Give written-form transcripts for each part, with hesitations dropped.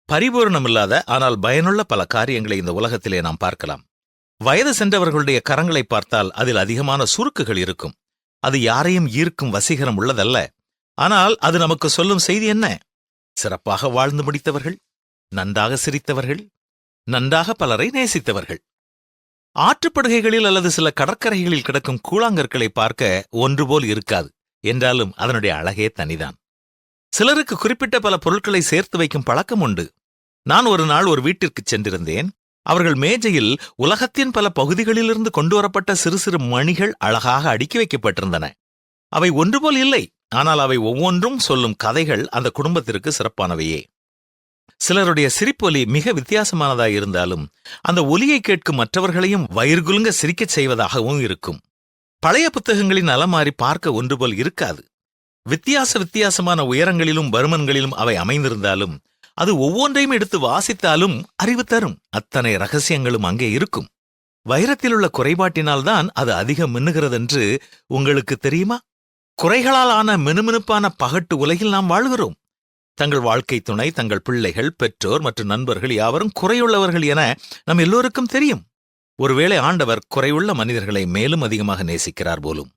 பரிபூரணமில்லாத ஆனால் பயனுள்ள பல காரியங்களை இந்த உலகத்திலே நாம் பார்க்கலாம். வயது சென்றவர்களுடைய கரங்களை பார்த்தால் அதில் அதிகமான சுருக்குகள் இருக்கும். அது யாரையும் ஈர்க்கும் வசீகரம் உள்ளதல்ல. ஆனால் அது நமக்கு சொல்லும் செய்தி என்ன? சிறப்பாக வாழ்ந்து முடித்தவர்கள், நன்றாக சிரித்தவர்கள், நன்றாக பலரை நேசித்தவர்கள். ஆற்றுப்படுகைகளில் அல்லது சில கடற்கரைகளில் கிடக்கும் கூழாங்கற்களை பார்க்க ஒன்றுபோல் இருக்காது. என்றாலும் அதனுடைய அழகே தனிதான். சிலருக்கு குறிப்பிட்ட பல பொருட்களை சேர்த்து வைக்கும் பழக்கம் உண்டு. நான் ஒரு நாள் ஒரு வீட்டிற்கு சென்றிருந்தேன். அவர்கள் மேஜையில் உலகத்தின் பல பகுதிகளிலிருந்து கொண்டுவரப்பட்ட சிறு சிறு மணிகள் அழகாக அடுக்கி வைக்கப்பட்டிருந்தன. அவை ஒன்றுபோல் இல்லை, ஆனால் அவை ஒவ்வொன்றும் சொல்லும் கதைகள் அந்த குடும்பத்திற்கு சிறப்பானவையே. சிலருடைய சிரிப்பொலி மிக வித்தியாசமானதாய் இருந்தாலும் அந்த ஒலியை கேட்கும் மற்றவர்களையும் வயிறுகுலுங்க சிரிக்கச் செய்வதாகவும் இருக்கும். பழைய புத்தகங்களின் அலமாரி பார்க்க ஒன்றுபோல் இருக்காது. வித்தியாசமான உயரங்களிலும் பருமன்களிலும் அவை அமைந்திருந்தாலும் அது ஒவ்வொன்றையும் எடுத்து வாசித்தாலும் அறிவு தரும் அத்தனை ரகசியங்களும் அங்கே இருக்கும். வைரத்திலுள்ள குறைபாட்டினால்தான் அது அதிகம் மின்னுகிறதென்று உங்களுக்கு தெரியுமா? குறைகளால் ஆன மினுமினுப்பான பகட்டு உலகில் நாம் வாழ்கிறோம். தங்கள் வாழ்க்கை துணை, தங்கள் பிள்ளைகள், பெற்றோர் மற்றும் நண்பர்கள் யாவரும் குறையுள்ளவர்கள் என நம் எல்லோருக்கும் தெரியும். ஒருவேளை ஆண்டவர் குறையுள்ள மனிதர்களை மேலும் அதிகமாக நேசிக்கிறார் போலும்.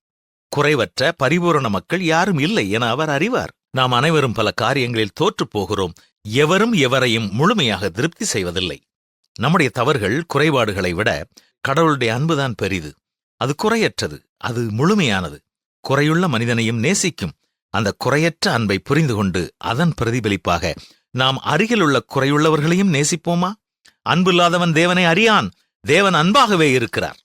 குறைவற்ற பரிபூரண மக்கள் யாரும் இல்லை என அவர் அறிவார். நாம் அனைவரும் பல காரியங்களில் தோற்றுப் போகிறோம். எவரும் எவரையும் முழுமையாக திருப்தி செய்வதில்லை. நம்முடைய தவறுகள், குறைபாடுகளை விட கடவுளுடைய அன்புதான் பெரிது. அது குறையற்றது, அது முழுமையானது. குறையுள்ள மனிதனையும் நேசிக்கும். அந்த குறையற்ற அன்பை புரிந்து கொண்டு அதன் பிரதிபலிப்பாக நாம் அருகிலுள்ள குறையுள்ளவர்களையும் நேசிப்போமா? அன்பில்லாதவன் தேவனை அறியான். தேவன் அன்பாகவே இருக்கிறார்.